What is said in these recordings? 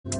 Hello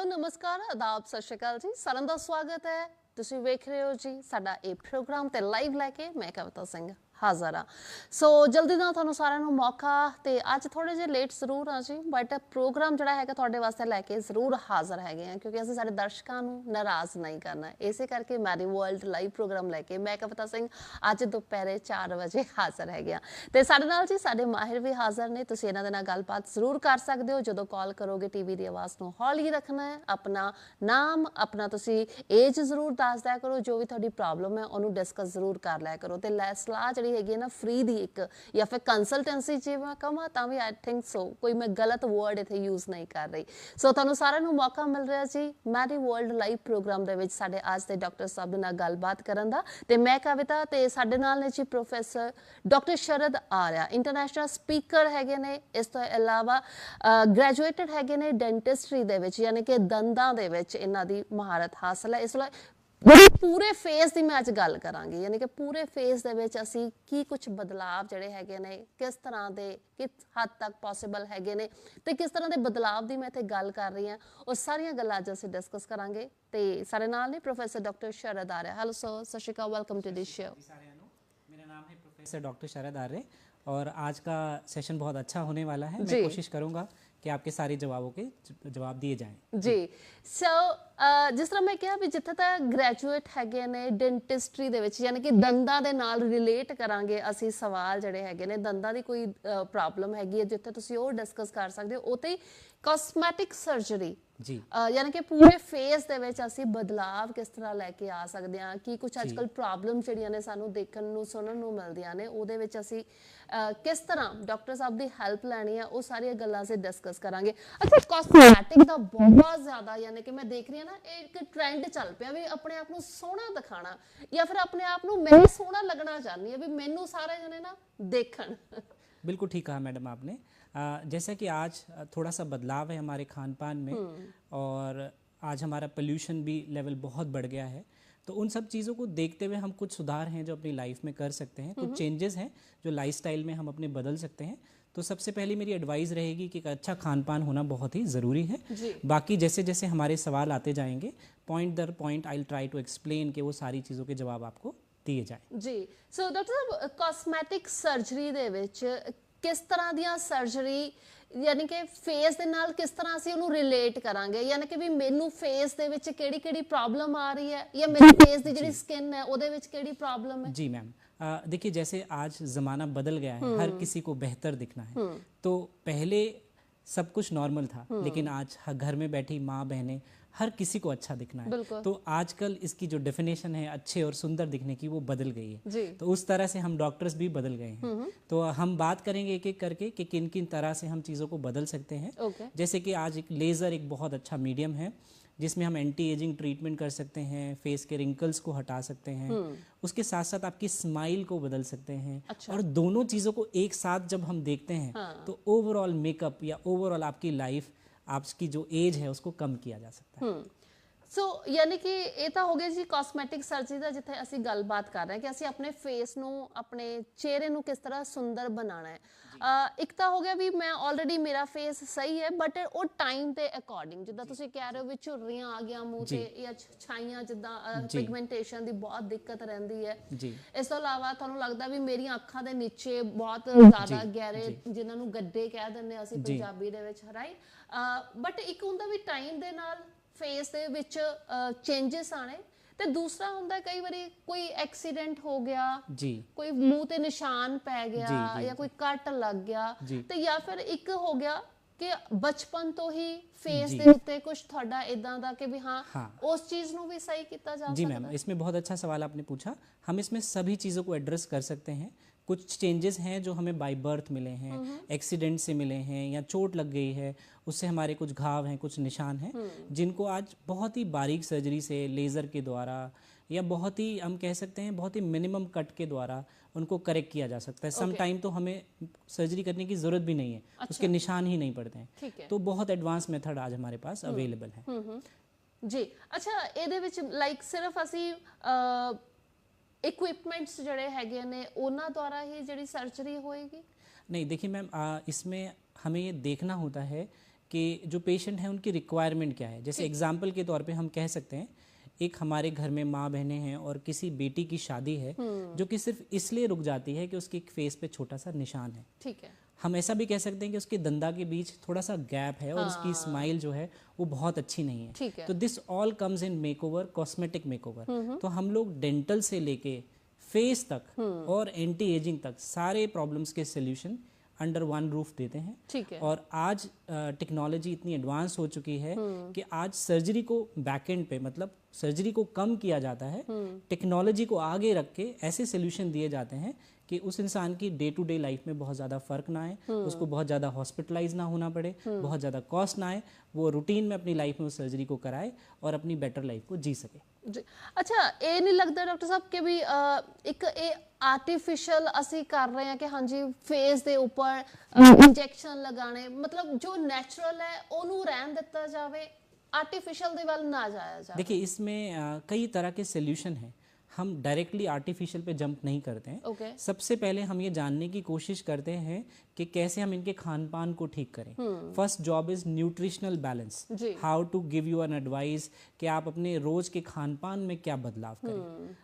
नमस्कार आदाब सत श्री अकाल जी साਰਿਆਂ ਦਾ ਸਵਾਗਤ ਹੈ ਤੁਸੀਂ ਵੇਖ ਰਹੇ ਹੋ ਜੀ ਸਾਡਾ ਇਹ ਪ੍ਰੋਗਰਾਮ ਤੇ ਲਾਈਵ ਲੈ ਕੇ ਮੈਂ ਕਵਿਤਾ ਸਿੰਘ ਹਾਜ਼ਰ ਹਾਂ ਸੋ ਜਲਦੀ ਨਾਲ ਤੁਹਾਨੂੰ ਸਾਰਿਆਂ ਨੂੰ ਮੌਕਾ ਤੇ ਅੱਜ ਥੋੜੇ ਜਿਹਾ ਲੇਟ ਜ਼ਰੂਰ ਆ ਜੀ ਬਟ ਪ੍ਰੋਗਰਾਮ ਜਿਹੜਾ ਹੈਗਾ ਤੁਹਾਡੇ ਵਾਸਤੇ ਲੈ ਕੇ ਜ਼ਰੂਰ ਹਾਜ਼ਰ ਹੈਗੇ ਆ ਕਿਉਂਕਿ ਅਸੀਂ ਸਾਡੇ ਦਰਸ਼ਕਾਂ ਨੂੰ ਨਾਰਾਜ਼ ਨਹੀਂ ਕਰਨਾ ਇਸੇ ਕਰਕੇ ਮੈਰੀ ਵਰਲਡ ਲਾਈਵ ਪ੍ਰੋਗਰਾਮ ਲੈ ਕੇ ਮੈਂ ਕਵਿਤਾ ਸਿੰਘ ਅੱਜ ਦੁਪਹਿਰੇ 4 ਵਜੇ ਹਾਜ਼ਰ ਹੈਗੇ ਆ ਤੇ ਸਾਡੇ ਨਾਲ ਜੀ ਸਾਡੇ ਮਾਹਿਰ ਵੀ ਹਾਜ਼ਰ ਨੇ ਤੁਸੀਂ ਇਹਨਾਂ ਦੇ ਨਾਲ ਗੱਲਬਾਤ ਜ਼ਰੂਰ ਕਰ ਸਕਦੇ ਹੋ ਜਦੋਂ ਕਾਲ ਕਰੋਗੇ ਟੀਵੀ ਦੀ ਆਵਾਜ਼ ਨੂੰ ਹੌਲੀ ਰੱਖਣਾ ਹੈ ਆਪਣਾ ਨਾਮ ਆਪਣਾ ਤੁਸੀਂ ਏਜ ਜ਼ਰੂਰ ਦੱਸ ਦਿਆ ਕਰੋ ਜੋ ਵੀ ਤੁਹਾਡੀ ਪ੍ਰੋਬਲਮ ਹੈ ਉਹਨੂੰ ਡਿਸਕਸ ਜ਼ਰੂਰ ਕਰ ਲਿਆ ਕਰੋ ਤੇ ਸਲਾਹ ਜਿਹੜੀ ਹੈਗੀ ਨਾ ਫ੍ਰੀ ਦੀ ਇੱਕ ਜਾਂ ਫਿਰ ਕੰਸਲਟੈਂਸੀ ਜੇ ਮੈਂ ਕਹਾਂ ਤਾਂ ਵੀ ਆਈ ਥਿੰਕ ਸੋ ਕੋਈ ਮੈਂ ਗਲਤ ਵਰਡ ਇੱਥੇ ਯੂਜ਼ ਨਹੀਂ ਕਰ ਰਹੀ ਸੋ ਤੁਹਾਨੂੰ ਸਾਰਿਆਂ ਨੂੰ ਮੌਕਾ ਮਿਲ ਰਿਹਾ ਜੀ ਮੈਰੀ ਵਰਲਡ ਲਾਈਵ ਪ੍ਰੋਗਰਾਮ ਦੇ ਵਿੱਚ ਸਾਡੇ ਅੱਜ ਦੇ ਡਾਕਟਰ ਸਾਹਿਬ ਦੇ ਨਾਲ ਗੱਲਬਾਤ ਕਰਨ ਦਾ ਤੇ ਮੈਂ ਕਵਿਤਾ ਤੇ ਸਾਡੇ ਨਾਲ ਨੇ ਜੀ ਪ੍ਰੋਫੈਸਰ ਡਾਕਟਰ ਸ਼ਰਦ ਆਰਿਆ ਇੰਟਰਨੈਸ਼ਨਲ ਸਪੀਕਰ ਹੈਗੇ ਨੇ ਇਸ ਤੋਂ ਇਲਾਵਾ ਗ੍ਰੈਜੂਏਟਡ ਹੈਗੇ ਨੇ ਡੈਂਟਿਸਟਰੀ ਦੇ ਵਿੱਚ ਯਾਨੀ ਕਿ ਦੰਦਾਂ ਦੇ ਵਿੱਚ ਇਹਨਾਂ ਦੀ ਮਹਾਰਤ ਹਾਸਲ ਹੈ ਇਸ ਲਈ ਪੂਰੇ ਫੇਸ ਦੀ ਮੈਂ ਅੱਜ ਗੱਲ ਕਰਾਂਗੀ ਯਾਨੀ ਕਿ ਪੂਰੇ ਫੇਸ ਦੇ ਵਿੱਚ ਅਸੀਂ ਕੀ ਕੁਝ ਬਦਲਾਵ ਜਿਹੜੇ ਹੈਗੇ ਨੇ ਕਿਸ ਤਰ੍ਹਾਂ ਦੇ ਕਿਸ ਹੱਦ ਤੱਕ ਪੋਸੀਬਲ ਹੈਗੇ ਨੇ ਤੇ ਕਿਸ ਤਰ੍ਹਾਂ ਦੇ ਬਦਲਾਵ ਦੀ ਮੈਂ ਇੱਥੇ ਗੱਲ ਕਰ ਰਹੀ ਹਾਂ ਉਹ ਸਾਰੀਆਂ ਗੱਲਾਂ ਅੱਜ ਅਸੀਂ ਡਿਸਕਸ ਕਰਾਂਗੇ ਤੇ ਸਾਡੇ ਨਾਲ ਨੇ ਪ੍ਰੋਫੈਸਰ ਡਾਕਟਰ ਸ਼ਰਦ ਆਰਿਆ ਹੈਲੋ ਸਰ ਸਤਿ ਸ਼੍ਰੀ ਅਕਾਲ वेलकम टू दिस शो मेरा नाम है प्रोफेसर डॉक्टर शरद आर्य और आज का सेशन बहुत अच्छा होने वाला है मैं कोशिश करूंगा कि आपके सारे जवाबों के जवाब दिए जाएं जी सो जिस तरह मैं कहा भी जिथे तक ग्रैजुएट हैगे ने डेंटिस्ट्री दे विच यानी कि दंदां दे नाल रिलेट करांगे ਅਸੀਂ ਸਵਾਲ ਜਿਹੜੇ ਹੈਗੇ ਨੇ ਦੰਦਾਂ ਦੀ ਕੋਈ ਪ੍ਰੋਬਲਮ ਹੈਗੀ ਹੈ ਜਿੱਥੇ ਤੁਸੀਂ ਉਹ ਡਿਸਕਸ ਕਰ ਸਕਦੇ ਹੋ ਉਤੇ ਕਾਸਮੈਟਿਕ ਸਰਜਰੀ जी यानी कि पूरे फेस ਦੇ ਵਿੱਚ ਅਸੀਂ ਬਦਲਾਵ ਕਿਸ ਤਰ੍ਹਾਂ ਲੈ ਕੇ ਆ ਸਕਦੇ ਹਾਂ ਕੀ ਕੁਝ ਅੱਜਕੱਲ ਪ੍ਰੋਬਲਮ ਜਿਹੜੀਆਂ ਨੇ ਸਾਨੂੰ ਦੇਖਣ ਨੂੰ ਸੁਣਨ ਨੂੰ ਮਿਲਦੀਆਂ ਨੇ ਉਹਦੇ ਵਿੱਚ ਅਸੀਂ ਕਿਸ ਤਰ੍ਹਾਂ ਡਾਕਟਰ ਸਾਹਿਬ ਦੀ ਹੈਲਪ ਲੈਣੀ ਹੈ ਉਹ ਸਾਰੀਆਂ ਗੱਲਾਂ ਅਸੀਂ ਡਿਸਕਸ ਕਰਾਂਗੇ ਅੱਛਾ ਕਾਸਮੈਟਿਕ ਦਾ ਬਹੁਤ ਜ਼ਿਆਦਾ ਯਾਨੀ ਕਿ ਮੈਂ ਦੇਖ ਰਹੀ ਹਾਂ ਨਾ ਇੱਕ ਟ੍ਰੈਂਡ ਚੱਲ ਪਿਆ ਵੀ ਆਪਣੇ ਆਪ ਨੂੰ ਸੋਹਣਾ ਦਿਖਾਣਾ ਜਾਂ ਫਿਰ ਆਪਣੇ ਆਪ ਨੂੰ ਮੈਂ ਸੋਹਣਾ ਲੱਗਣਾ ਚਾਹੁੰਦੀ ਹਾਂ ਵੀ ਮੈਨੂੰ ਸਾਰੇ ਜਣੇ ਨਾ ਦੇਖਣ बिल्कुल ठीक कहा मैडम आपने जैसा कि आज थोड़ा सा बदलाव है हमारे खान पान में और आज हमारा पोल्यूशन भी लेवल बहुत बढ़ गया है तो उन सब चीज़ों को देखते हुए हम कुछ सुधार हैं जो अपनी लाइफ में कर सकते हैं कुछ चेंजेस हैं जो लाइफस्टाइल में हम अपने बदल सकते हैं तो सबसे पहली मेरी एडवाइस रहेगी कि एक अच्छा खान पान होना बहुत ही ज़रूरी है बाकी जैसे जैसे हमारे सवाल आते जाएंगे पॉइंट दर point I will try to explain कि वो सारी चीज़ों के जवाब आपको दिए जाए जी सो डॉक्टर साहब कॉस्मेटिक सर्जरी ਦੇ ਵਿੱਚ ਕਿਸ ਤਰ੍ਹਾਂ ਦੀਆਂ ਸਰਜਰੀ ਯਾਨੀ ਕਿ ਫੇਸ ਦੇ ਨਾਲ ਕਿਸ ਤਰ੍ਹਾਂ ਅਸੀਂ ਉਹਨੂੰ ਰਿਲੇਟ ਕਰਾਂਗੇ ਯਾਨੀ ਕਿ ਵੀ ਮੈਨੂੰ ਫੇਸ ਦੇ ਵਿੱਚ ਕਿਹੜੀ ਕਿਹੜੀ ਪ੍ਰੋਬਲਮ ਆ ਰਹੀ ਹੈ ਜਾਂ ਮੇਰੇ ਫੇਸ ਦੀ ਜਿਹੜੀ ਸਕਿਨ ਹੈ ਉਹਦੇ ਵਿੱਚ ਕਿਹੜੀ ਪ੍ਰੋਬਲਮ है जी मैम देखिए जैसे आज ज़माना बदल गया है हर किसी को बेहतर दिखना है तो पहले सब कुछ नॉर्मल था लेकिन आज घर में बैठी माँ बहनें हर किसी को अच्छा दिखना है तो आजकल इसकी जो डेफिनेशन है अच्छे और सुंदर दिखने की वो बदल गई है तो उस तरह से हम डॉक्टर्स भी बदल गए हैं तो हम बात करेंगे एक एक करके कि किन किन तरह से हम चीज़ों को बदल सकते हैं जैसे कि आज एक लेज़र एक बहुत अच्छा मीडियम है जिसमें हम एंटी एजिंग ट्रीटमेंट कर सकते हैं फेस के रिंकल्स को हटा सकते हैं उसके साथ साथ आपकी स्माइल को बदल सकते हैं और दोनों चीज़ों को एक साथ जब हम देखते हैं तो ओवरऑल मेकअप या ओवरऑल आपकी लाइफ आपकी जो एज है उसको कम किया जा सकता है ਸੋ ਯਾਨੀ ਕਿ ਇਹ ਤਾਂ ਹੋ ਗਿਆ ਜੀ ਕਾਸਮੈਟਿਕ ਸਰਜਰੀ ਦਾ ਜਿੱਥੇ ਅਸੀਂ ਗੱਲਬਾਤ ਕਰ ਰਹੇ ਹਾਂ ਕਿ ਅਸੀਂ ਆਪਣੇ ਫੇਸ ਨੂੰ ਆਪਣੇ ਚਿਹਰੇ ਨੂੰ ਕਿਸ ਤਰ੍ਹਾਂ ਸੁੰਦਰ ਬਣਾਉਣਾ ਹੈ ਇੱਕ ਤਾਂ ਹੋ ਗਿਆ ਵੀ ਮੈਂ ਆਲਰੇਡੀ ਮੇਰਾ ਫੇਸ ਸਹੀ ਹੈ ਬਟ ਉਹ ਟਾਈਮ ਦੇ ਅਕੋਰਡਿੰਗ ਜਿੱਦਾਂ ਤੁਸੀਂ ਕਹਿ ਰਹੇ ਹੋ ਵੀ ਝੁਰਰੀਆਂ ਆ ਗਿਆ ਮੂੰਹ ਤੇ ਜਾਂ ਛਾਈਆਂ ਜਿੱਦਾਂ ਪਿਗਮੈਂਟੇਸ਼ਨ ਦੀ ਬਹੁਤ ਦਿੱਕਤ ਰਹਿੰਦੀ ਹੈ ਇਸ ਤੋਂ ਇਲਾਵਾ ਤੁਹਾਨੂੰ ਲੱਗਦਾ ਵੀ ਮੇਰੀਆਂ ਅੱਖਾਂ ਦੇ ਨੀਚੇ ਬਹੁਤ ਜ਼ਿਆਦਾ ਗਹਿਰੇ ਜਿਨ੍ਹਾਂ ਨੂੰ ਗੱਡੇ ਕਹਿ ਦਿੰਦੇ ਅਸੀਂ ਪੰਜਾਬੀ ਦੇ ਵਿੱਚ ਰਾਈਟ ਬਟ ਇੱਕ ਹੁੰਦਾ ਵੀ ਟਾਈਮ ਦੇ ਨਾਲ ਫੇਸ ਦੇ ਵਿੱਚ ਚੇਂਜਸ ਆਣੇ ਤੇ ਦੂਸਰਾ ਹੁੰਦਾ ਕਈ ਵਾਰੀ ਕੋਈ ਐਕਸੀਡੈਂਟ ਹੋ ਗਿਆ ਜੀ ਕੋਈ ਮੂੰਹ ਤੇ ਨਿਸ਼ਾਨ ਪੈ ਗਿਆ ਜਾਂ ਕੋਈ ਕੱਟ ਲੱਗ ਗਿਆ ਤੇ ਜਾਂ ਫਿਰ ਇੱਕ ਹੋ ਗਿਆ ਕਿ ਬਚਪਨ ਤੋਂ ਹੀ फेस ਦੇ ਉੱਤੇ ਕੁਝ ਤੁਹਾਡਾ ਇਦਾਂ ਦਾ ਕਿ ਵੀ हाँ उस चीज ਨੂੰ भी सही किया जा सकता है। जी मैम, इसमें बहुत अच्छा सवाल आपने पूछा। हम इसमें सभी चीज़ों को एड्रेस कर सकते हैं। कुछ चेंजेस हैं जो हमें बाय बर्थ मिले हैं, एक्सीडेंट से मिले हैं या चोट लग गई है, उससे हमारे कुछ घाव हैं, कुछ निशान हैं, जिनको आज बहुत ही बारीक सर्जरी से, लेज़र के द्वारा या बहुत ही हम कह सकते हैं बहुत ही मिनिमम कट के द्वारा उनको करेक्ट किया जा सकता है। सम टाइम तो हमें सर्जरी करने की ज़रूरत भी नहीं है, उसके निशान ही नहीं पड़ते हैं। तो बहुत एडवांस मेथड आज हमारे पास अवेलेबल है। ਜੀ ਅੱਛਾ, ਇਹਦੇ ਵਿੱਚ ਲਾਈਕ ਸਿਰਫ ਅਸੀਂ ਇਕਵਿਪਮੈਂट्स ਜਿਹੜੇ ਹੈਗੇ ਨੇ ਉਹਨਾਂ ਦੁਆਰਾ ਹੀ ਜਿਹੜੀ ਸਰਜਰੀ ਹੋਏਗੀ? नहीं देखिए मैम, इसमें हमें ये देखना होता है कि जो पेशेंट हैं उनकी रिक्वायरमेंट क्या है। जैसे एग्जाम्पल के तौर पे हम कह सकते हैं, एक हमारे घर में माँ बहनें हैं और किसी बेटी की शादी है जो कि सिर्फ इसलिए रुक जाती है कि उसके फेस पे छोटा सा निशान है। ठीक है। हम ऐसा भी कह सकते हैं कि उसके दंदा के बीच थोड़ा सा गैप है और उसकी स्माइल जो है वो बहुत अच्छी नहीं है। ठीक है। तो this all comes in makeover, cosmetic makeover. तो हम लोग डेंटल से लेके फेस तक और एंटी एजिंग तक सारे प्रॉब्लम्स के सोल्यूशन अंडर वन रूफ देते हैं। ठीक है। और आज टेक्नोलॉजी इतनी एडवांस हो चुकी है कि आज सर्जरी को बैकएंड पे, मतलब सर्जरी को कम किया जाता है, टेक्नोलॉजी को आगे रख के ऐसे सोल्यूशन दिए जाते हैं कि उस इंसान की डे टू डे लाइफ में बहुत ज़्यादा फर्क ना आए, उसको बहुत ज़्यादा हॉस्पिटलाइज ना होना पड़े, बहुत ज़्यादा कॉस्ट ना आए, वो रूटीन में अपनी लाइफ में उस सर्जरी को कराए और अपनी बेटर लाइफ को जी सके। जी अच्छा, ਇਹ ਨਹੀਂ ਲੱਗਦਾ ਡਾਕਟਰ ਸਾਹਿਬ ਕਿ ਵੀ ਇੱਕ ਇਹ ਆਰਟੀਫੀਸ਼ੀਅਲ ਅਸੀਂ ਕਰ ਰਹੇ ਹਾਂ ਕਿ ਹਾਂਜੀ ਫੇਸ ਦੇ ਉੱਪਰ ਇੰਜੈਕਸ਼ਨ ਲਗਾਣੇ, ਮਤਲਬ ਜੋ ਨੈਚੁਰਲ ਹੈ ਉਹਨੂੰ ਰਹਿਣ ਦਿੱਤਾ ਜਾਵੇ, आर्टिफिशियल ਦੇ ਵੱਲ ਨਾ ਜਾਇਆ ਜਾਵੇ? देखिए इसमें कई तरह के सोल्यूशन हैं। हम डायरेक्टली आर्टिफिशियल पे जंप नहीं करते हैं। Okay. सबसे पहले हम ये जानने की कोशिश करते हैं कि कैसे हम इनके खान पान को ठीक करें। First job is nutritional balance. How to give you an advice कि आप अपने रोज के खान पान में क्या बदलाव करें।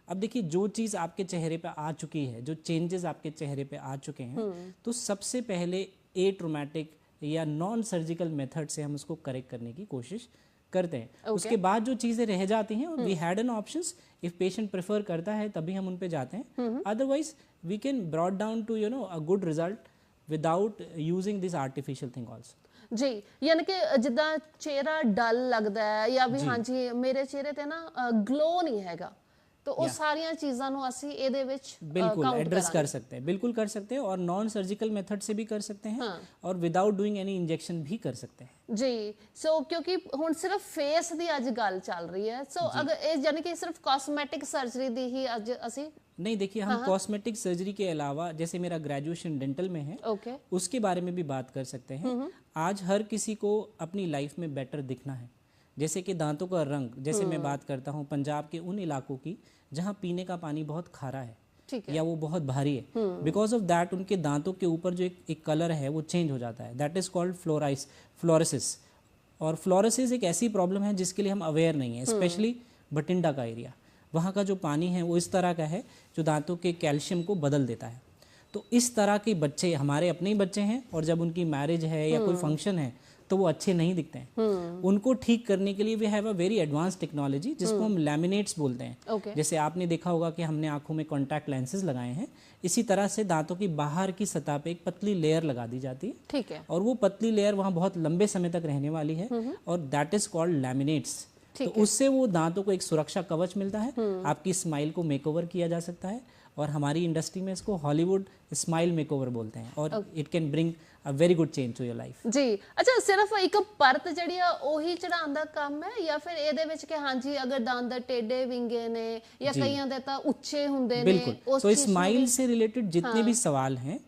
अब देखिए जो चीज़ आपके चेहरे पे आ चुकी है, जो चेंजेस आपके चेहरे पे आ चुके हैं, तो सबसे पहले ए ट्रोमैटिक या नॉन सर्जिकल मेथड से हम उसको करेक्ट करने की कोशिश करते हैं। उसके बाद जो चीज़ें रह जाती हैं, we had an options, if patient prefer करता है तभी हम उन पे जाते हैं। Otherwise we can brought down to a good result without using this artificial thing also. जी यानी कि जिद्दां चेहरा डल लगदा है या भी ਹਾਂਜੀ ਮੇਰੇ ਚਿਹਰੇ ਤੇ ਨਾ ਗਲੋ ਨਹੀਂ ਹੈਗਾ, तो वो सारियां चीज़ां नु ਅਸੀਂ ਇਹਦੇ ਵਿੱਚ बिल्कुल एड्रेस कर सकते हैं, बिल्कुल कर सकते हैं, और नॉन सर्जिकल मेथड से भी कर सकते हैं और विदाउट डूइंग एनी इंजेक्शन भी कर सकते हैं। जी सो क्योंकि ਹੁਣ ਸਿਰਫ ਫੇਸ ਦੀ ਅੱਜ ਗੱਲ ਚੱਲ ਰਹੀ है, सो अगर ਇਹ यानी कि सिर्फ कॉस्मेटिक सर्जरी ਦੀ ही ਅੱਜ ਅਸੀਂ नहीं, देखिए हम कॉस्मेटिक सर्जरी के अलावा, जैसे मेरा ग्रेजुएशन डेंटल में है, उसके बारे में भी बात कर सकते हैं। आज हर किसी को अपनी लाइफ में बेटर दिखना है। जैसे कि दांतों का रंग, जैसे मैं बात करता हूँ पंजाब के उन इलाकों की जहाँ पीने का पानी बहुत खारा है या वो बहुत भारी है, बिकॉज ऑफ दैट उनके दांतों के ऊपर जो एक कलर है वो चेंज हो जाता है। That is called fluorosis. और फ्लोरेसिस एक ऐसी प्रॉब्लम है जिसके लिए हम अवेयर नहीं है, स्पेशली बठिंडा का एरिया। वहाँ का जो पानी है वो इस तरह का है जो दांतों के कैल्शियम को बदल देता है। तो इस तरह के बच्चे हमारे अपने ही बच्चे हैं, और जब उनकी मैरिज है या कोई फंक्शन है तो वो अच्छे नहीं दिखते हैं। उनको ठीक करने के लिए we have a very advance technology जिसको हम लैमिनेट्स बोलते हैं। जैसे आपने देखा होगा कि हमने आंखों में कॉन्टैक्ट लेंसेज लगाए हैं, इसी तरह से दांतों की बाहर की सतह पे एक पतली लेयर लगा दी जाती है। ठीक है। और वो पतली लेयर वहाँ बहुत लंबे समय तक रहने वाली है और दैट इज कॉल्ड लैमिनेट्स। तो उससे वो दांतों को एक सुरक्षा कवच मिलता है, आपकी स्माइल को मेकओवर किया जा सकता है, और हमारी इंडस्ट्री में इसको हॉलीवुड स्माइल मेकओवर बोलते हैं, और it can bring a very good change to your life. जी अच्छा, सिर्फ एक परत ਜਿਹੜੀ ਆ ਉਹੀ ਚੜਾਉਣ ਦਾ ਕੰਮ ਹੈ ਜਾਂ ਫਿਰ ਇਹਦੇ ਵਿੱਚ ਕਿ ਹਾਂਜੀ ਅਗਰ ਦੰਦ ਟੇਢੇ ਵਿੰਗੇ ਨੇ ਜਾਂ ਕਈਆਂ ਦੇ ਤਾਂ ਉੱਚੇ ਹੁੰਦੇ ਨੇ? बिल्कुल। तो स्माइल से रिलेटेड जितने भी सवाल हैं,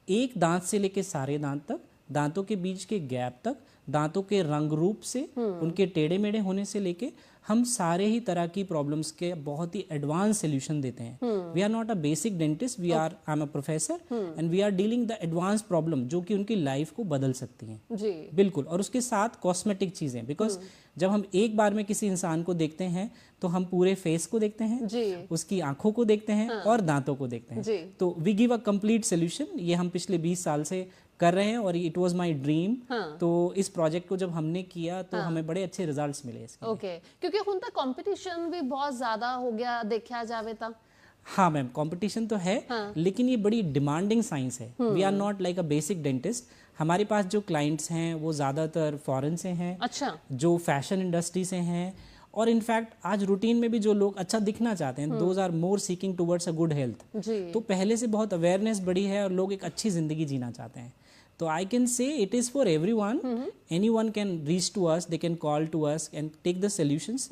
एक दांत से लेके सारे दांत तक, दांतों के बीच के गैप तक, दांतों के रंग रूप से, उनके टेढ़े मेढ़े होने से लेके हम सारे ही तरह की प्रॉब्लम्स के बहुत ही एडवांस सॉल्यूशन देते हैं। We are not a basic dentist, we are I am a professor and we are dealing the advance problem जो कि उनकी लाइफ को बदल सकती हैं। जी बिल्कुल। और उसके साथ कॉस्मेटिक चीज़ें, बिकॉज जब हम एक बार में किसी इंसान को देखते हैं तो हम पूरे फेस को देखते हैं जी, उसकी आंखों को देखते हैं और दांतों को देखते हैं जी। तो we give a complete solution. ये हम पिछले 20 साल से कर रहे हैं और इट वाज माय ड्रीम। तो इस प्रोजेक्ट को जब हमने किया तो हमें बड़े अच्छे रिजल्ट्स मिले इसके। ओके, क्योंकि ਹੁਣ ਤਾਂ कंपटीशन भी बहुत ज्यादा हो गया देखा जावे ਤਾਂ। हाँ मैम, कंपटीशन तो है, लेकिन ये बड़ी डिमांडिंग साइंस है। We are not like a basic dentist. हमारे पास जो क्लाइंट्स हैं वो ज़्यादातर फॉरेन से हैं, अच्छा, जो फैशन इंडस्ट्री से हैं, और इनफैक्ट आज रूटीन में भी जो लोग अच्छा दिखना चाहते हैं, those are more seeking towards a good health. तो पहले से बहुत अवेयरनेस बढ़ी है और लोग एक अच्छी ज़िंदगी जीना चाहते हैं। तो I can say it is for everyone, anyone can reach to us, they can call to us and take the solutions,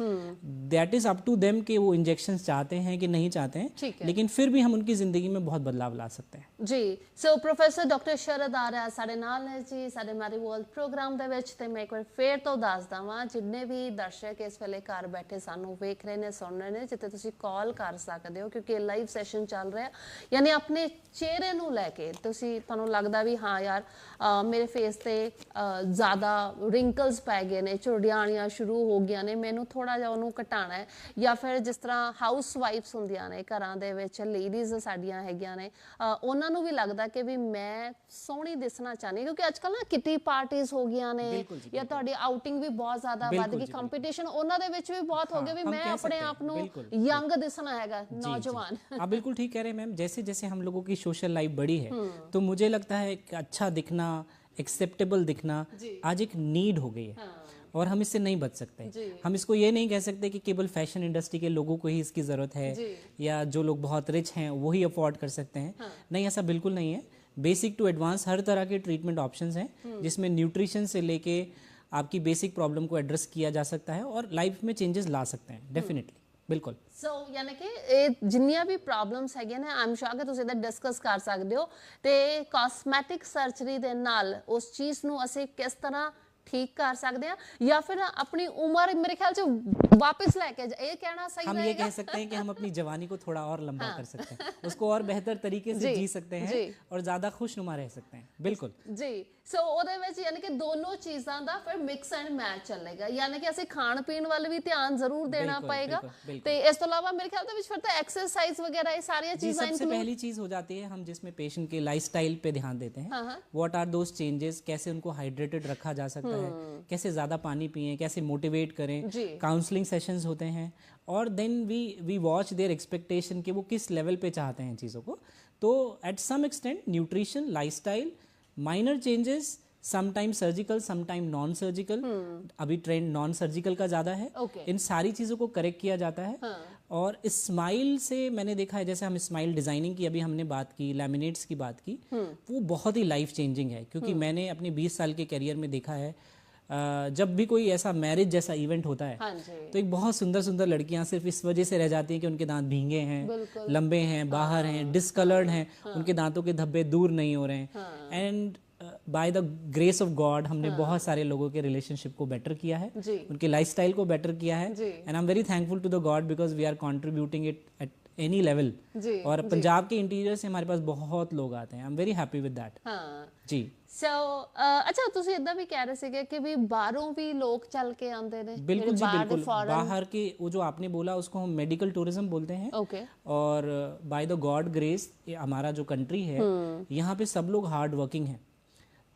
that is up to them कि वो इंजेक्शंस चाहते हैं कि नहीं चाहते हैं, लेकिन फिर भी हम उनकी जिंदगी में बहुत बदलाव ला सकते हैं जी। सो प्रोफੈਸਰ ਡਾਕਟਰ ਸ਼ਰਦ ਆਰਿਆ ਸਾਡੇ ਨਾਲ ਨੇ ਜੀ ਸਾਡੇ ਮੈਰੀ ਵਰਲਡ ਪ੍ਰੋਗਰਾਮ ਦੇ ਵਿੱਚ, ਤੇ ਮੈਂ ਇੱਕ ਵਾਰ ਫੇਰ ਤੋਂ ਦੱਸ ਦਵਾਂ ਜਿੰਨੇ ਵੀ ਦਰਸ਼ਕ ਇਸ ਵੇਲੇ ਘਰ ਬੈਠੇ ਸਾਨੂੰ ਵੇਖ ਰਹੇ ਨੇ, ਸੁਣ ਰਹੇ ਨੇ, ਜਿੱਥੇ ਤੁਸੀਂ ਕਾਲ ਕਰ ਸਕਦੇ ਹੋ ਕਿਉਂਕਿ ਲਾਈਵ ਸੈਸ਼ਨ ਚੱਲ ਰਿਹਾ, ਯਾਨੀ ਆਪਣੇ ਚਿਹਰੇ ਨੂੰ ਲੈ ਕੇ ਤੁਹਾਨੂੰ ਲੱਗਦਾ ਵੀ ਹਾਂ ਯਾਰ ਮੇਰੇ ਫੇਸ ਤੇ ਜ਼ਿਆਦਾ ਰਿੰਕਲਸ ਪੈ ਗਏ ਨੇ, ਝੁਰੜੀਆਂ ਸ਼ੁਰੂ ਹੋ ਗਈਆਂ ਨੇ, ਮੈਨੂੰ ਥੋੜਾ ਜਿਹਾ ਉਹਨੂੰ ਘਟਾਣਾ ਹੈ, ਜਾਂ ਫਿਰ ਜਿਸ ਤਰ੍ਹਾਂ ਹਾਊਸ ਵਾਈਫਸ ਹੁੰਦੀਆਂ ਨੇ ਘਰਾਂ ਦੇ ਵਿੱਚ, ਲੇਡੀਜ਼ ਸਾਡੀਆਂ ਹੈਗੀਆਂ ਨੇ, ਉਹਨਾਂ ਨੂੰ ਵੀ ਲੱਗਦਾ ਕਿ ਵੀ ਮੈਂ ਸੋਹਣੀ ਦਿਸਣਾ ਚਾਹੁੰਦੀ, ਕਿਉਂਕਿ ਅੱਜ ਕੱਲ੍ਹ ਨਾ ਕਿੱਟੀ ਪਾਰਟੀਜ਼ ਹੋ ਗਈਆਂ ਨੇ, ਜਾਂ ਤੁਹਾਡੀ ਆਊਟਿੰਗ ਵੀ ਬਹੁਤ ਜ਼ਿਆਦਾ ਵੱਧ ਗਈ, ਕੰਪੀਟੀਸ਼ਨ ਉਹਨਾਂ ਦੇ ਵਿੱਚ ਵੀ ਬਹੁਤ ਹੋ ਗਿਆ ਵੀ मैं अपने आप ਨੂੰ यंग दिखना हैगा, नौजवान। आप बिल्कुल ठीक कह रहे हैं मैम। जैसे जैसे हम लोगों की सोशल लाइफ बड़ी है तो मुझे लगता है कि अच्छा दिखना, एक्सेप्टेबल दिखना आज एक नीड हो गई है और हम इससे नहीं बच सकते। हम इसको ये नहीं कह सकते कि केवल फैशन इंडस्ट्री के लोगों को ही इसकी ज़रूरत है या जो लोग बहुत रिच हैं वही अफोर्ड कर सकते हैं, नहीं, ऐसा बिल्कुल नहीं है। बेसिक टू एडवांस हर तरह के ट्रीटमेंट ऑप्शंस हैं जिसमें न्यूट्रिशन से लेके आपकी बेसिक प्रॉब्लम को एड्रेस किया जा सकता है और लाइफ में चेंजेस ला सकते हैं, डेफिनेटली, बिल्कुल। सो यानी कि ਇਹ ਜਿੰਨੀਆਂ ਵੀ ਪ੍ਰੋਬਲਮਸ ਹੈਗੀਆਂ ਨੇ, ਆਮ ਸ਼ੋਰ ਕਿ ਤੁਸੀਂ ਇਹਦਾ ਡਿਸਕਸ ਕਰ ਸਕਦੇ ਹੋ, ਤੇ ਕਾਸਮੈਟਿਕ ਸਰਜਰੀ ਦੇ ਨਾਲ ਉਸ ਚੀਜ਼ ਨੂੰ ਅਸੀਂ ਕਿਸ ਤਰ੍ਹਾਂ ठीक कर सकते हैं, या फिर अपनी उम्र मेरे ख्याल से वापस लेके ये कहना सही हम ये कह सकते हैं कि हम अपनी जवानी को थोड़ा और लंबा कर सकते हैं, उसको और बेहतर तरीके से जी सकते हैं और ज़्यादा खुशनुमा रह सकते हैं, बिल्कुल जी। सो ਉਹਦੇ ਵਿੱਚ ਯਾਨੀ ਕਿ ਦੋਨੋਂ ਚੀਜ਼ਾਂ ਦਾ ਫਿਰ ਮਿਕਸ ਐਂਡ ਮੈਚ ਚੱਲੇਗਾ, ਯਾਨੀ ਕਿ ਅਸੀਂ ਖਾਣ ਪੀਣ ਵੱਲ ਵੀ ਧਿਆਨ ਜ਼ਰੂਰ ਦੇਣਾ ਪਏਗਾ, ਤੇ ਇਸ ਤੋਂ ਇਲਾਵਾ ਮੇਰੇ ਖਿਆਲ ਦੇ ਵਿੱਚ ਫਿਰ ਤਾਂ एक्सरसाइज वगैरह ये सारी चीजें सबसे पहली चीज हो जाती है हम जिसमें पेशेंट के लाइफस्टाइल पे ध्यान देते हैं, व्हाट आर दोस चेंजेस, कैसे उनको हाइड्रेटेड रखा जा सकता है, कैसे ज्यादा पानी पिए, कैसे मोटिवेट करें, काउंसलिंग सेशंस होते हैं, और then we watch their expectation कि वो किस लेवल पे चाहते हैं चीज़ों को। तो at some extent nutrition, lifestyle, minor changes, sometime surgical sometime non surgical, अभी ट्रेंड नॉन सर्जिकल का ज़्यादा है, इन सारी चीज़ों को करेक्ट किया जाता है। और स्माइल से मैंने देखा है, जैसे हम स्माइल डिज़ाइनिंग की अभी हमने बात की, लैमिनेट्स की बात की, वो बहुत ही लाइफ चेंजिंग है, क्योंकि मैंने अपने 20 साल के करियर में देखा है जब भी कोई ऐसा मैरिज जैसा इवेंट होता है तो एक बहुत सुंदर सुंदर लड़कियां सिर्फ इस वजह से रह जाती हैं कि उनके दांत भींगे हैं, लंबे हैं, बाहर हैं, डिसकलर्ड हैं, उनके दांतों के धब्बे दूर नहीं हो रहे हैं, and by the grace of God हमने बहुत सारे लोगों के रिलेशनशिप को बेटर किया है, उनके लाइफस्टाइल को बेटर किया है, and I am very thankful to the God because we are contributing it at any level. और पंजाब के इंटीरियर से हमारे पास बहुत लोग आते हैं, I am very happy with that. जी। सो अच्छा, ਤੁਸੀਂ ਇਦਾਂ ਵੀ ਕਹਿ ਰਹੇ ਸੀਗੇ कि भी ਬਾਹਰੋਂ भी लोग चल के आते हैं? बिल्कुल जी, बिल्कुल। बाहर के वो जो आपने बोला उसको हम मेडिकल टूरिज्म बोलते हैं। और बाय द गॉड ग्रेस हमारा जो कंट्री है यहाँ पे सब लोग हार्ड वर्किंग हैं।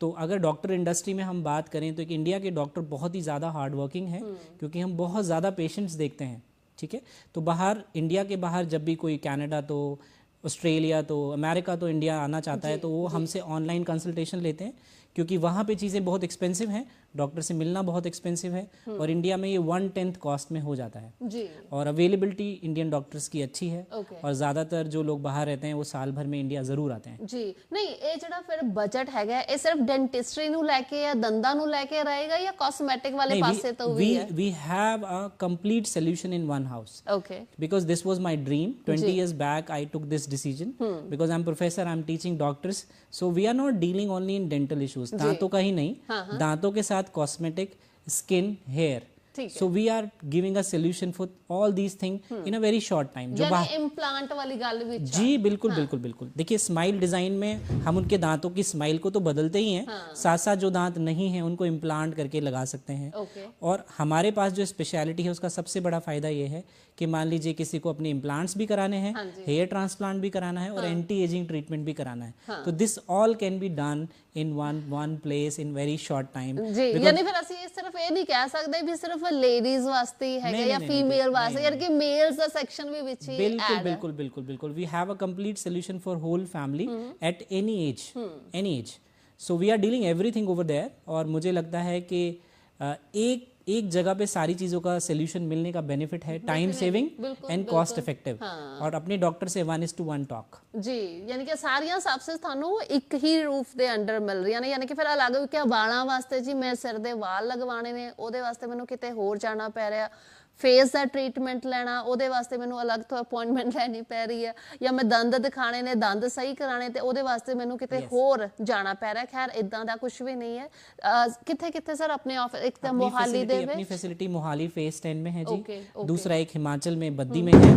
तो अगर डॉक्टर इंडस्ट्री में हम बात करें तो एक इंडिया के डॉक्टर बहुत ही ज़्यादा हार्ड वर्किंग है, क्योंकि हम बहुत ज़्यादा पेशेंट्स देखते हैं, ठीक है। तो बाहर, इंडिया के बाहर जब भी कोई कनाडा तो ऑस्ट्रेलिया तो अमेरिका तो इंडिया आना चाहता है तो वो हमसे ऑनलाइन कंसल्टेशन लेते हैं, क्योंकि वहाँ पे चीज़ें बहुत एक्सपेंसिव हैं, डॉक्टर से मिलना बहुत एक्सपेंसिव है, और इंडिया में ये 1/10 कॉस्ट में हो जाता है जी। और अवेलेबिलिटी इंडियन डॉक्टर्स की अच्छी है, और ज़्यादातर जो लोग बाहर रहते हैं वो साल भर में इंडिया ज़रूर आते हैं जी। नहीं, ये ਜਿਹੜਾ ਫਿਰ ਬਜਟ ਹੈਗਾ ਇਹ ਸਿਰਫ ਡੈਂਟਿਸਟਰੀ ਨੂੰ ਲੈ ਕੇ ਜਾਂ ਦੰਦਾਂ ਨੂੰ ਲੈ ਕੇ ਰਹੇਗਾ ਜਾਂ ਕਾਸਮੈਟਿਕ ਵਾਲੇ ਪਾਸੇ ਤੋਂ ਵੀ ਹੈ? We have a complete solution in one house. Okay. Because this was my dream. 20 years back I took this decision because I'm professor, I'm teaching doctors, so we are not dealing only in dental issues. दांतों का ही नहीं, दांतों के साथ cosmetic, skin, hair, so we are giving a solution for all these things in a very short time। जो implant वाली गल भी जी, बिल्कुल बिल्कुल बिल्कुल। देखिए, स्माइल डिजाइन में हम उनके दांतों की स्माइल को तो बदलते ही हैं, साथ साथ जो दांत नहीं हैं उनको इम्प्लांट करके लगा सकते हैं। और हमारे पास जो स्पेशलिटी है उसका सबसे बड़ा फायदा ये है कि मान लीजिए किसी को अपने इम्प्लांट्स भी कराने हैं, हेयर ट्रांसप्लांट भी कराना है, और एंटी एजिंग ट्रीटमेंट भी कराना है, तो this all can be done in one place in very short time। जी, यानी फिर ਅਸੀਂ ਸਿਰਫ ਇਹ ਨਹੀਂ ਕਹਿ ਸਕਦੇ ਵੀ ਸਿਰਫ ਲੇਡੀਜ਼ ਵਾਸਤੇ ਹੈਗਾ ਜਾਂ ਫੀਮੇਲ ਵਾਸਤੇ, ਯਾਨੀ ਕਿ ਮੇਲਸ ਦਾ ਸੈਕਸ਼ਨ ਵੀ ਵਿੱਚ ਹੀ ਬਿਲਕੁਲ ਬਿਲकुल ਬਿਲकुल ਬਿਲकुल। we have a complete solution for whole family at any age, so we are dealing everything over there। और मुझे लगता है कि एक एक जगह पे सारी चीज़ों का सोल्यूशन मिलने का बेनिफिट है, time saving and cost effective. और अपने डॉक्टर से 1:1 टॉक ਜੀ ਯਾਨੀ ਕਿ ਸਾਰੀਆਂ ਸਰਵਿਸਿਜ਼ ਤੁਹਾਨੂੰ ਇੱਕ ਹੀ ਰੂਫ ਦੇ ਅੰਡਰ ਮਿਲ ਰਹੀਆਂ ਨੇ, ਯਾਨੀ ਕਿ ਫਿਰ ਅਲੱਗ ਕਿ ਵਾਲਾਂ ਵਾਸਤੇ ਜੀ ਮੈਂ ਸਿਰ ਦੇ ਵਾਲ ਲਗਵਾਉਣੇ ਨੇ, ਉਹਦੇ ਵਾਸਤੇ ਮੈਨੂੰ ਕਿਤੇ ਹੋਰ ਜਾਣਾ ਪੈ ਰਿਹਾ, ਫੇਸ ਦਾ ਟ੍ਰੀਟਮੈਂਟ ਲੈਣਾ ਉਹਦੇ ਵਾਸਤੇ ਮੈਨੂੰ ਅਲੱਗ ਤੋਂ ਅਪਾਇੰਟਮੈਂਟ ਲੈਣੀ ਪੈ ਰਹੀ ਹੈ, ਜਾਂ ਮੈਂ ਦੰਦ ਦਿਖਾਣੇ ਨੇ, ਦੰਦ ਸਹੀ ਕਰਾਣੇ ਤੇ ਉਹਦੇ ਵਾਸਤੇ ਮੈਨੂੰ ਕਿਤੇ ਹੋਰ ਜਾਣਾ ਪੈ ਰਿਹਾ। ਖੈਰ ਇਦਾਂ ਦਾ ਕੁਝ ਵੀ ਨਹੀਂ ਹੈ। ਕਿੱਥੇ ਕਿੱਥੇ ਸਰ ਆਪਣੇ ਆਫਿਸ? ਇੱਕ ਤਾਂ ਮੋਹਾਲੀ ਦੇ ਵਿੱਚ, अपनी फैसिलिटी मोहाली फेज 10 में है जी। ओके। दूसरा एक हिमाचल में बद्दी में है,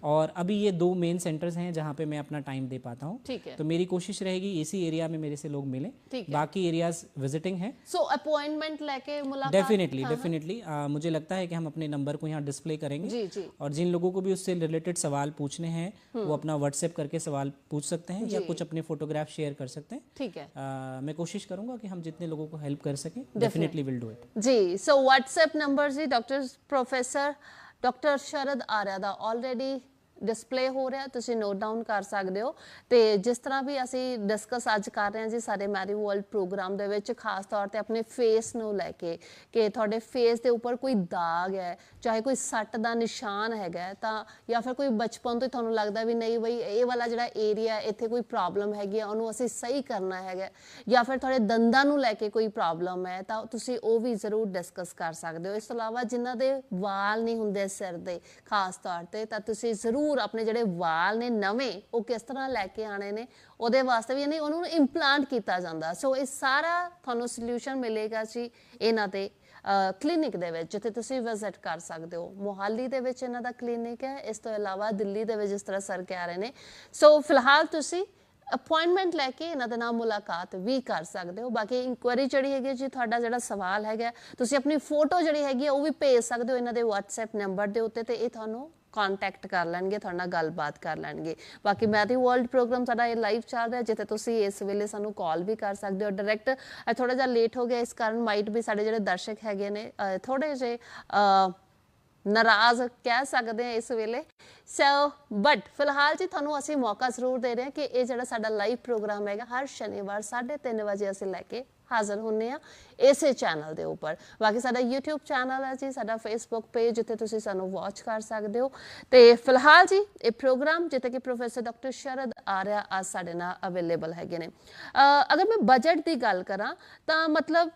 और अभी ये 2 मेन सेंटर्स हैं जहाँ पे मैं अपना टाइम दे पाता हूँ। ठीक है। तो मेरी कोशिश रहेगी इसी एरिया में मेरे से लोग मिले, बाकी एरियाज विजिटिंग है। सो अपॉइंटमेंट लेके मुलाकात डेफिनेटली मुझे लगता है कि हम अपने नंबर को यहाँ डिस्प्ले करेंगे, जी। और जिन लोगों को भी उससे रिलेटेड सवाल पूछने हैं वो अपना व्हाट्सएप करके सवाल पूछ सकते हैं, या कुछ अपने फोटोग्राफ शेयर कर सकते हैं। ठीक है। मैं कोशिश करूंगा कि हम जितने लोगों को हेल्प कर सकें, डेफिनेटली विल डू इट जी। सो व्हाट्सएप नंबर जी doctor professor doctor Sharad Arya ਦਾ ਆਲਰੇਡੀ ਡਿਸਪਲੇ ਹੋ ਰਿਹਾ, ਤੁਸੀਂ ਨੋਟ ਡਾਊਨ ਕਰ ਸਕਦੇ ਹੋ। ਤੇ ਜਿਸ ਤਰ੍ਹਾਂ ਵੀ ਅਸੀਂ ਡਿਸਕਸ ਅੱਜ ਕਰ ਰਹੇ ਹਾਂ ਜੀ ਸਾਡੇ ਮੈਰੀ ਵਰਲਡ ਪ੍ਰੋਗਰਾਮ ਦੇ ਵਿੱਚ, ਖਾਸ ਤੌਰ ਤੇ ਆਪਣੇ ਫੇਸ ਨੂੰ ਲੈ ਕੇ, ਕਿ ਤੁਹਾਡੇ ਫੇਸ ਦੇ ਉੱਪਰ ਕੋਈ ਦਾਗ ਹੈ, ਚਾਹੇ ਕੋਈ ਸੱਟ ਦਾ ਨਿਸ਼ਾਨ ਹੈਗਾ ਤਾਂ, ਜਾਂ ਫਿਰ ਕੋਈ ਬਚਪਨ ਤੋਂ ਤੁਹਾਨੂੰ ਲੱਗਦਾ ਵੀ ਨਹੀਂ ਬਈ ਇਹ ਵਾਲਾ ਜਿਹੜਾ ਏਰੀਆ ਇੱਥੇ ਕੋਈ ਪ੍ਰੋਬਲਮ ਹੈਗੀ ਆ, ਉਹਨੂੰ ਅਸੀਂ ਸਹੀ ਕਰਨਾ ਹੈਗਾ, ਜਾਂ ਫਿਰ ਤੁਹਾਡੇ ਦੰਦਾਂ ਨੂੰ ਲੈ ਕੇ ਕੋਈ ਪ੍ਰੋਬਲਮ ਹੈ, ਤਾਂ ਤੁਸੀਂ ਉਹ ਵੀ ਜ਼ਰੂਰ ਡਿਸਕਸ ਕਰ ਸਕਦੇ ਹੋ। ਇਸ ਤੋਂ ਇਲਾਵਾ ਜਿਨ੍ਹਾਂ ਦੇ ਵਾਲ ਨਹੀਂ ਹੁੰਦੇ ਸਿਰ ਦੇ ਖਾਸ ਤੌਰ ਤੇ, ਤਾਂ ਤੁਸੀਂ ਜ਼ਰੂਰ ਆਪਣੇ ਜਿਹੜੇ ਵਾਲ ਨੇ ਨਵੇਂ ਉਹ ਕਿਸ ਤਰ੍ਹਾਂ ਲੈ ਕੇ ਆਣੇ ਨੇ, ਉਹਦੇ ਵਾਸਤੇ ਵੀ ਯਾਨੀ ਉਹਨੂੰ ਇੰਪਲਾਂਟ ਕੀਤਾ ਜਾਂਦਾ। ਸੋ ਇਹ ਸਾਰਾ ਤੁਹਾਨੂੰ ਸੋਲੂਸ਼ਨ ਮਿਲੇਗਾ ਜੀ ਇਹਨਾਂ ਦੇ ਕਲੀਨਿਕ ਦੇ ਵਿੱਚ, ਜਿੱਥੇ ਤੁਸੀਂ ਵਿਜ਼ਿਟ ਕਰ ਸਕਦੇ ਹੋ। ਮੋਹਾਲੀ ਦੇ ਵਿੱਚ ਇਹਨਾਂ ਦਾ ਕਲੀਨਿਕ ਹੈ, ਇਸ ਤੋਂ ਇਲਾਵਾ ਦਿੱਲੀ ਦੇ ਵਿੱਚ ਜਿਸ ਤਰ੍ਹਾਂ ਸਰ ਕਹਿ ਰਹੇ ਨੇ। ਸੋ ਫਿਲਹਾਲ ਤੁਸੀਂ ਅਪਾਇੰਟਮੈਂਟ ਲੈ ਕੇ ਇਹਨਾਂ ਦੇ ਨਾਲ ਮੁਲਾਕਾਤ ਵੀ ਕਰ ਸਕਦੇ ਹੋ। ਬਾਕੀ ਇਨਕੁਆਇਰੀ ਜਿਹੜੀ ਹੈਗੀ ਜੀ, ਤੁਹਾਡਾ ਜਿਹੜਾ ਸਵਾਲ ਹੈਗਾ ਤੁਸੀਂ ਆਪਣੀ ਫੋਟੋ ਜਿਹੜੀ ਹੈਗੀ ਉਹ ਵੀ ਭੇਜ ਸਕਦੇ ਹੋ ਇਹਨਾਂ ਦੇ WhatsApp ਨੰਬਰ ਦੇ ਉੱਤੇ, ਤੇ ਇਹ ਤੁਹਾਨੂੰ ਕੰਟੈਕਟ ਕਰ ਲੈਣਗੇ, ਤੁਹਾਡੇ ਨਾਲ ਗੱਲਬਾਤ ਕਰ ਲੈਣਗੇ। ਬਾਕੀ ਮੈਰੀ ਵਰਲਡ ਪ੍ਰੋਗਰਾਮ ਸਾਡਾ ਇਹ ਲਾਈਵ ਚੱਲ ਰਿਹਾ, ਜਿੱਥੇ ਤੁਸੀਂ ਇਸ ਵੇਲੇ ਸਾਨੂੰ ਕਾਲ ਵੀ ਕਰ ਸਕਦੇ ਹੋ ਡਾਇਰੈਕਟ। ਥੋੜਾ ਜਿਹਾ ਲੇਟ ਹੋ ਗਿਆ, ਇਸ ਕਾਰਨ ਮਾਈਟ ਵੀ ਸਾਡੇ ਜਿਹੜੇ ਦਰਸ਼ਕ ਹੈਗੇ ਨੇ ਥੋੜੇ ਜਿਹੇ ਨਾਰਾਜ਼ ਕਹਿ ਸਕਦੇ ਹਾਂ ਇਸ ਵੇਲੇ। ਸੋ ਬਟ ਫਿਲਹਾਲ ਜੀ ਤੁਹਾਨੂੰ ਅਸੀਂ ਮੌਕਾ ਜ਼ਰੂਰ ਦੇ ਰਹੇ ਹਾਂ ਕਿ ਇਹ ਜਿਹੜਾ ਸਾਡਾ ਲਾਈਵ ਪ੍ਰੋਗਰਾਮ ਹੈਗਾ ਹਰ ਸ਼ਨੀਵਾਰ 3:30 ਵਜੇ ਅਸੀਂ ਲੈ ਕੇ ਹਾਜ਼ਰ ਹੁੰਦੇ ਆ ਇਸੇ ਚੈਨਲ ਦੇ ਉੱਪਰ। ਬਾਕੀ ਸਾਡਾ YouTube ਚੈਨਲ ਹੈ ਜੀ, ਸਾਡਾ Facebook ਪੇਜ, ਜਿੱਥੇ ਤੁਸੀਂ ਸਾਨੂੰ ਵਾਚ ਕਰ ਸਕਦੇ ਹੋ। ਤੇ ਫਿਲਹਾਲ ਜੀ ਇਹ ਪ੍ਰੋਗਰਾਮ ਜਿੱਥੇ ਕਿ ਪ੍ਰੋਫੈਸਰ ਡਾਕਟਰ ਸ਼ਰਦ ਆਰਿਆ ਅੱਜ ਸਾਡੇ ਨਾਲ ਅਵੇਲੇਬਲ ਹੈਗੇ ਨੇ। ਅਗਰ ਮੈਂ ਬਜਟ ਦੀ ਗੱਲ ਕਰਾਂ ਤਾਂ ਮਤਲਬ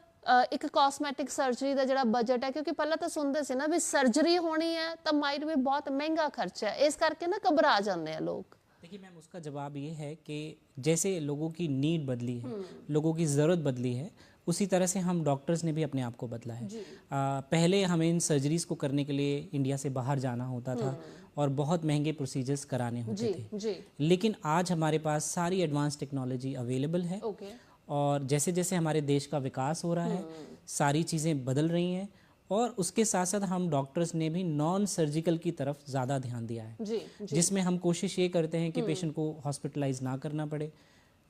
ਇੱਕ ਕਾਸਮੈਟਿਕ ਸਰਜਰੀ ਦਾ ਜਿਹੜਾ ਬਜਟ ਹੈ, ਕਿਉਂਕਿ ਪਹਿਲਾਂ ਤਾਂ ਸੁਣਦੇ ਸੀ ਨਾ ਵੀ ਸਰਜਰੀ ਹੋਣੀ ਹੈ ਤਾਂ ਮਾਈਟ ਵੀ ਬਹੁਤ ਮਹਿੰਗਾ ਖਰਚਾ ਹੈ, ਇਸ ਕਰਕੇ ਨਾ घबरा ਜਾਂਦੇ ਆ ਲੋग। देखिए मैम, उसका जवाब ये है कि जैसे लोगों की नीड बदली है, लोगों की ज़रूरत बदली है, उसी तरह से हम डॉक्टर्स ने भी अपने आप को बदला है। पहले हमें इन सर्जरीज़ को करने के लिए इंडिया से बाहर जाना होता था और बहुत महंगे प्रोसीजर्स कराने होते थे, लेकिन आज हमारे पास सारी एडवांस टेक्नोलॉजी अवेलेबल है। और जैसे जैसे हमारे देश का विकास हो रहा है, सारी चीज़ें बदल रही हैं, और उसके साथ साथ हम डॉक्टर्स ने भी नॉन सर्जिकल की तरफ ज़्यादा ध्यान दिया है, जिसमें हम कोशिश ये करते हैं कि पेशेंट को हॉस्पिटलाइज ना करना पड़े,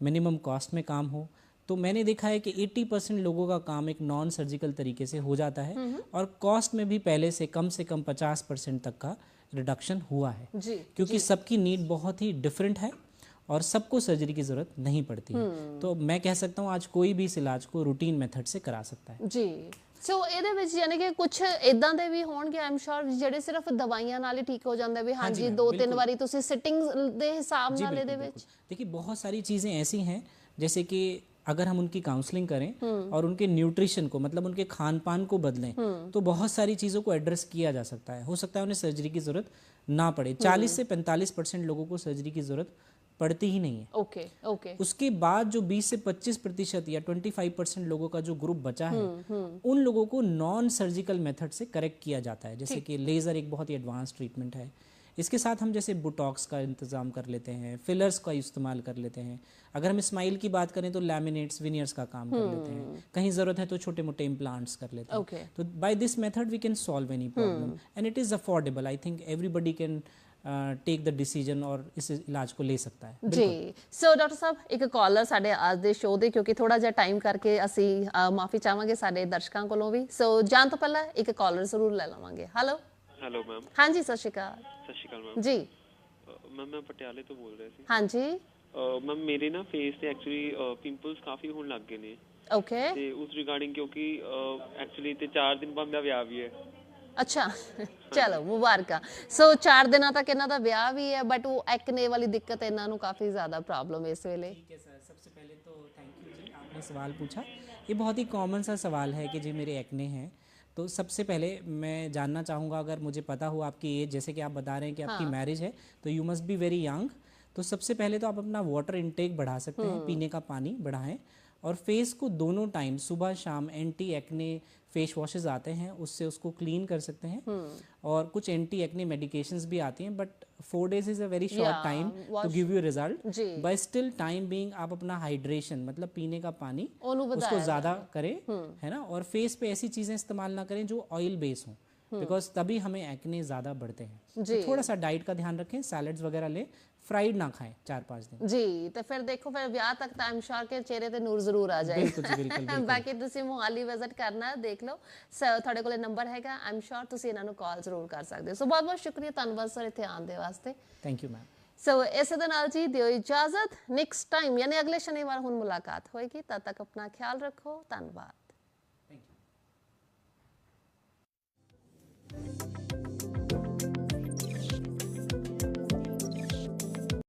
मिनिमम कॉस्ट में काम हो। तो मैंने देखा है कि 80% लोगों का काम एक नॉन सर्जिकल तरीके से हो जाता है, और कॉस्ट में भी पहले से कम 50% तक का रिडक्शन हुआ है, क्योंकि सबकी नीड बहुत ही डिफरेंट है और सबको सर्जरी की ज़रूरत नहीं पड़ती है। तो मैं कह सकता हूँ आज कोई भी इस इलाज को रूटीन मेथड से करा सकता है जी। ਸੋ ਇਹਦੇ ਵਿੱਚ ਯਾਨੀ ਕਿ ਕੁਝ ਇਦਾਂ ਦੇ ਵੀ ਹੋਣਗੇ ਆਮ ਸ਼ੋਰ ਜਿਹੜੇ ਸਿਰਫ ਦਵਾਈਆਂ ਨਾਲ ਹੀ ਠੀਕ ਹੋ ਜਾਂਦੇ ਵੀ ਹਾਂਜੀ 2-3 ਵਾਰੀ ਤੁਸੀਂ ਸਿਟਿੰਗ ਦੇ ਹਿਸਾਬ ਨਾਲ ਇਹਦੇ ਵਿੱਚ। देखिए बहुत सारी चीज़ें ऐसी हैं, जैसे कि अगर हम उनकी काउंसलिंग करें और उनके न्यूट्रिशन को, मतलब उनके खान पान को बदलें, तो बहुत सारी चीज़ों को एड्रेस किया जा सकता है। हो सकता है उन्हें सर्जरी की ज़रूरत ना पड़े। 40 से 45% लोगों को सर्जरी की ज़रूरत पड़ती ही नहीं है। ओके। उसके बाद जो 20 से 25% या 25% लोगों का जो ग्रुप बचा है, उन लोगों को नॉन सर्जिकल मेथड से करेक्ट किया जाता है, जैसे कि लेज़र एक बहुत ही एडवांस ट्रीटमेंट है। इसके साथ हम जैसे बुटॉक्स का इंतज़ाम कर लेते हैं, फिलर्स का इस्तेमाल कर लेते हैं। अगर हम स्माइल की बात करें तो लैमिनेट्स, विनियर्स का काम कर लेते हैं। कहीं ज़रूरत है तो छोटे मोटे इम्प्लांट्स कर लेते हैं। तो by this method we can solve any problem, and it is affordable. I think everybody can take the decision और इस इलाज को ले सकता है जी। सो डॉक्टर साहब ਇੱਕ ਕਾਲਰ ਸਾਡੇ ਅੱਜ ਦੇ ਸ਼ੋਅ ਦੇ, ਕਿਉਂਕਿ ਥੋੜਾ ਜਿਹਾ ਟਾਈਮ ਕਰਕੇ ਅਸੀਂ ਮਾਫੀ ਚਾਹਾਂਗੇ ਸਾਡੇ ਦਰਸ਼ਕਾਂ ਕੋਲੋਂ ਵੀ। ਸੋ ਜਾਣ ਤੋਂ ਪਹਿਲਾਂ ਇੱਕ ਕਾਲਰ ਜ਼ਰੂਰ ਲੈ ਲਵਾਂਗੇ। Hello ma'am. ਹਾਂਜੀ ਸਤਿ ਸ਼੍ਰੀ ਅਕਾਲ। ਸਤਿ ਸ਼੍ਰੀ ਅਕਾਲ ਮੈਮ। ਜੀ ਮੈਮ ਮੈਂ ਪਟਿਆਲੇ ਤੋਂ ਬੋਲ ਰਿਹਾ ਸੀ। ਹਾਂਜੀ ਮੈਮ ਮੇਰੇ ਨਾ ਫੇਸ ਤੇ ਐਕਚੁਅਲੀ ਪਿੰਪਲਸ ਕਾਫੀ ਹੋਣ ਲੱਗ ਗਏ ਨੇ। ਓਕੇ ਤੇ ਉਸ ਰਿਗਾਰਡਿੰਗ ਕਿਉਂਕਿ ਐਕਚੁਅਲੀ ਤੇ 4 ਦਿਨ ਬਾਅਦ ਮੇਰਾ ਵਿਆਹ ਵੀ ਹੈ। ਅੱਛਾ ਚਲੋ ਮੁਬਾਰਕਾਂ। ਸੋ 4 ਦਿਨਾਂ ਤੱਕ ਇਹਨਾਂ ਦਾ ਵਿਆਹ ਵੀ ਹੈ ਬਟ ਉਹ ਐਕਨੇ ਵਾਲੀ ਦਿੱਕਤ ਇਹਨਾਂ ਨੂੰ ਕਾਫੀ ਜ਼ਿਆਦਾ प्रॉब्लम है इस वेले। ठीक है सर, सबसे पहले तो थैंक यू जी, आपने सवाल पूछा। ये बहुत ही कॉमन सा सवाल है कि जी मेरे एक्ने हैं। तो सबसे पहले मैं जानना चाहूँगा, अगर मुझे पता हो आपकी एज, जैसे कि आप बता रहे हैं कि आपकी मैरिज है तो you must be very young. तो सबसे पहले तो आप अपना वाटर इनटेक बढ़ा सकते हैं, पीने का पानी बढ़ाएं और फेस को दोनों टाइम सुबह शाम एंटी एक्ने फेस वॉशेस आते हैं उससे उसको क्लीन कर सकते हैं। और कुछ एंटी एक्ने मेडिकेशंस भी आती हैं but 4 days is a very short time to give you result. जी बट स्टिल टाइम बीइंग आप अपना हाइड्रेशन मतलब पीने का पानी ਉਹਨੂੰ उसको ਵਧਾਇਆ ज़्यादा करें, है ना। और फेस पे ऐसी चीज़ें इस्तेमाल ना करें जो ऑयल बेस हों, बिकॉज तभी हमें एक्ने ज़्यादा बढ़ते हैं। जी। तो थोड़ा सा डाइट का ध्यान रखें, सैलड्स वगैरह लें, फ्राइड ना खाएं 4-5 दिन। ਜੀ ਤੇ ਫਿਰ ਦੇਖੋ ਫਿਰ ਵਿਆਹ ਤੱਕ ਤਾਂ ਆਮ ਸ਼ੋਰ ਕੇ ਚਿਹਰੇ ਤੇ ਨੂਰ ਜ਼ਰੂਰ ਆ ਜਾਏ। ਬਿਲਕੁਲ ਜੀ, ਬਿਲਕੁਲ, ਬਿਲਕੁਲ। ਬਾਕੀ ਤੁਸੀਂ ਮੁਹਾਲੀ ਵਿਜ਼ਿਟ ਕਰਨਾ, ਦੇਖ ਲਓ ਤੁਹਾਡੇ ਕੋਲੇ ਨੰਬਰ ਹੈਗਾ, ਆਮ ਸ਼ੋਰ ਤੁਸੀਂ ਇਹਨਾਂ ਨੂੰ ਕਾਲ ਜ਼ਰੂਰ ਕਰ ਸਕਦੇ ਹੋ। ਸੋ ਬਹੁਤ ਬਹੁਤ ਸ਼ੁਕਰੀਆ, ਧੰਨਵਾਦ ਸਰ ਇੱਥੇ ਆਉਣ ਦੇ ਵਾਸਤੇ। Thank you ma'am. ਸੋ ਇਸੇ ਦੇ ਨਾਲ ਜੀ ਦਿਓ ਇਜਾਜ਼ਤ, ਨੈਕਸਟ ਟਾਈਮ ਯਾਨੀ ਅਗਲੇ ਸ਼ਨੀਵਾਰ ਹੁਣ ਮੁਲਾਕਾਤ ਹੋਏਗੀ, ਤਦ ਤੱਕ ਆਪਣਾ ਖਿਆਲ ਰੱਖੋ, ਧੰਨਵਾਦ। Thank you.